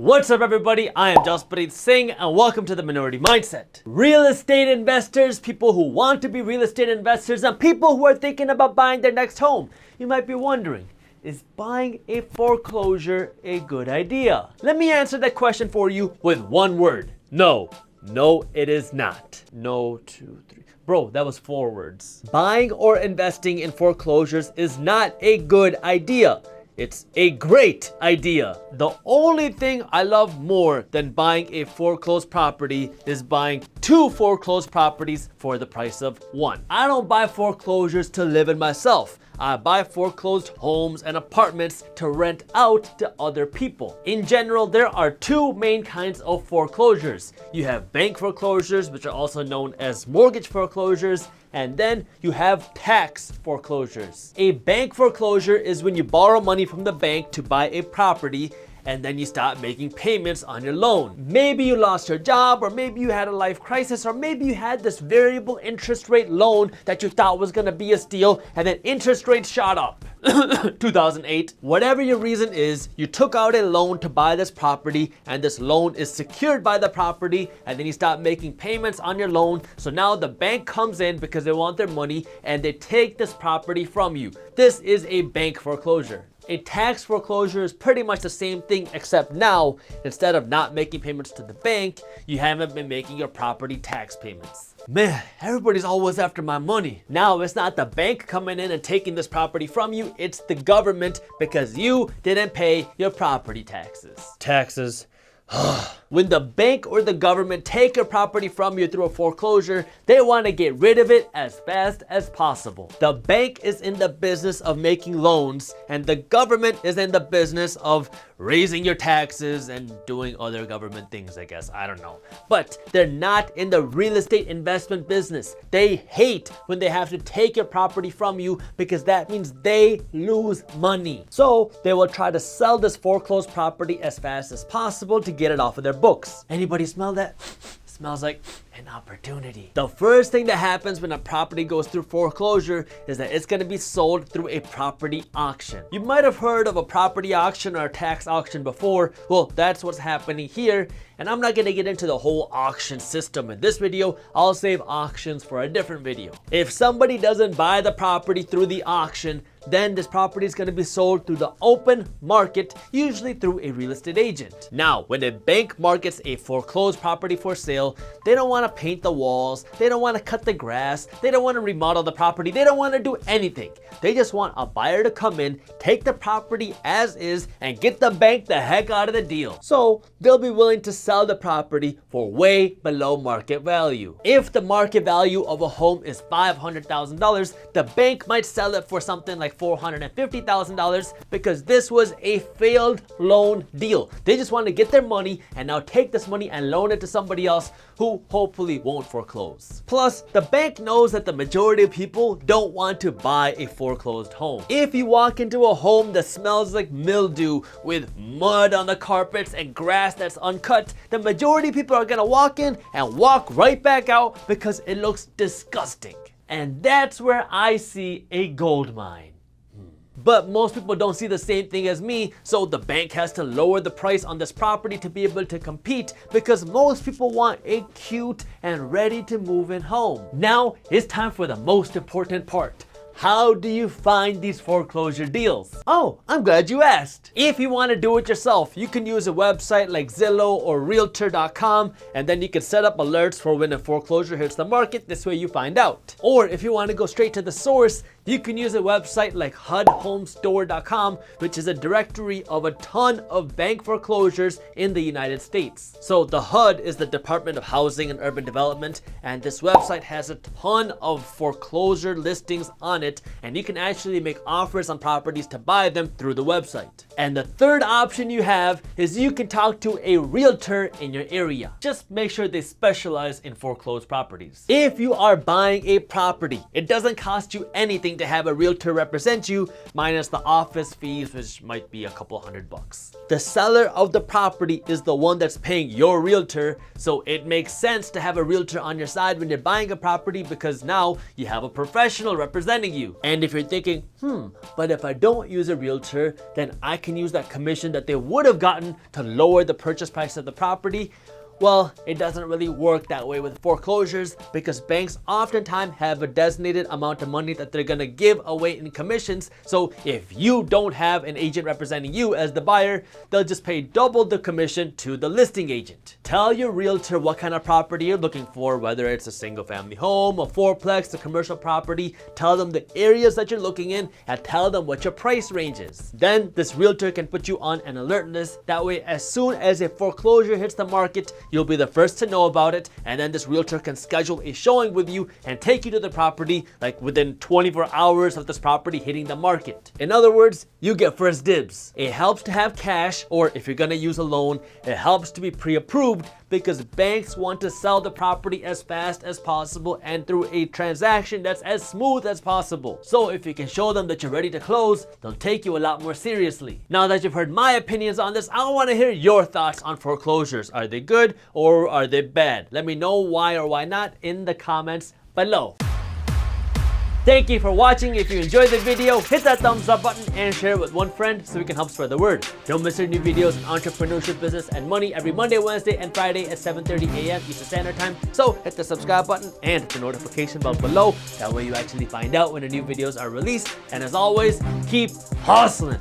What's up everybody, I am Jaspreet Singh and welcome to the Minority Mindset. Real estate investors, people who want to be real estate investors, and people who are thinking about buying their next home. You might be wondering, is buying a foreclosure a good idea? Let me answer that question for you with one word. No. No, it is not. No, 2, 3. Bro, that was 4 words. Buying or investing in foreclosures is not a good idea. It's a great idea. The only thing I love more than buying a foreclosed property is buying 2 foreclosed properties for the price of 1. I don't buy foreclosures to live in myself. I buy foreclosed homes and apartments to rent out to other people. In general, there are 2 main kinds of foreclosures. You have bank foreclosures, which are also known as mortgage foreclosures, and then you have tax foreclosures. A bank foreclosure is when you borrow money from the bank to buy a property and then you start making payments on your loan. Maybe you lost your job, or maybe you had a life crisis, or maybe you had this variable interest rate loan that you thought was gonna be a steal and then interest rates shot up. 2008. Whatever your reason is, you took out a loan to buy this property and this loan is secured by the property, and then you start making payments on your loan. So now the bank comes in because they want their money and they take this property from you. This is a bank foreclosure. A tax foreclosure is pretty much the same thing, except now, instead of not making payments to the bank, you haven't been making your property tax payments. Man, everybody's always after my money. Now it's not the bank coming in and taking this property from you, it's the government because you didn't pay your property taxes. Taxes. When the bank or the government take your property from you through a foreclosure, they want to get rid of it as fast as possible. The bank is in the business of making loans, and the government is in the business of raising your taxes and doing other government things, I guess. I don't know. But they're not in the real estate investment business. They hate when they have to take your property from you because that means they lose money. So they will try to sell this foreclosed property as fast as possible to get it off of their books. Anybody smell that? Smells like an opportunity. The first thing that happens when a property goes through foreclosure is that it's going to be sold through a property auction. You might have heard of a property auction or a tax auction before. Well, that's what's happening here. And I'm not going to get into the whole auction system in this video. I'll save auctions for a different video. If somebody doesn't buy the property through the auction, then this property is going to be sold through the open market, usually through a real estate agent. Now, when a bank markets a foreclosed property for sale, they don't want to paint the walls, they don't want to cut the grass, they don't want to remodel the property, they don't want to do anything. They just want a buyer to come in, take the property as is, and get the bank the heck out of the deal. So they'll be willing to sell the property for way below market value. If the market value of a home is $500,000, the bank might sell it for something like $450,000 because this was a failed loan deal. They just want to get their money and now take this money and loan it to somebody else who hopefully won't foreclose. Plus, the bank knows that the majority of people don't want to buy a foreclosed home. If you walk into a home that smells like mildew with mud on the carpets and grass that's uncut, the majority of people are gonna walk in and walk right back out because it looks disgusting. And that's where I see a gold mine. But most people don't see the same thing as me, so the bank has to lower the price on this property to be able to compete because most people want a cute and ready to move in home. Now it's time for the most important part. How do you find these foreclosure deals? Oh, I'm glad you asked. If you want to do it yourself, you can use a website like Zillow or realtor.com, and then you can set up alerts for when a foreclosure hits the market. This way you find out. Or if you want to go straight to the source, you can use a website like HUDhomestore.com, which is a directory of a ton of bank foreclosures in the United States. So the HUD is the Department of Housing and Urban Development, and this website has a ton of foreclosure listings on it, and you can actually make offers on properties to buy them through the website. And the third option you have is you can talk to a realtor in your area. Just make sure they specialize in foreclosed properties. If you are buying a property, it doesn't cost you anything to have a realtor represent you, minus the office fees, which might be a couple $100. The seller of the property is the one that's paying your realtor, so it makes sense to have a realtor on your side when you're buying a property because now you have a professional representing you. And if you're thinking, but if I don't use a realtor, then I can use that commission that they would have gotten to lower the purchase price of the property. Well, it doesn't really work that way with foreclosures because banks oftentimes have a designated amount of money that they're gonna give away in commissions. So if you don't have an agent representing you as the buyer, they'll just pay double the commission to the listing agent. Tell your realtor what kind of property you're looking for, whether it's a single family home, a fourplex, a commercial property. Tell them the areas that you're looking in and tell them what your price range is. Then this realtor can put you on an alert list. That way, as soon as a foreclosure hits the market, you'll be the first to know about it, and then this realtor can schedule a showing with you and take you to the property like within 24 hours of this property hitting the market. In other words, you get first dibs. It helps to have cash, or if you're gonna use a loan, it helps to be pre-approved because banks want to sell the property as fast as possible and through a transaction that's as smooth as possible. So if you can show them that you're ready to close, they'll take you a lot more seriously. Now that you've heard my opinions on this, I want to hear your thoughts on foreclosures. Are they good or are they bad? Let me know why or why not in the comments below. Thank you for watching. If you enjoyed the video, hit that thumbs up button and share it with one friend so we can help spread the word. Don't miss our new videos on entrepreneurship, business, and money every Monday, Wednesday, and Friday at 7:30 a.m. Eastern Standard Time. So hit the subscribe button and hit the notification bell below. That way you actually find out when the new videos are released. And as always, keep hustling.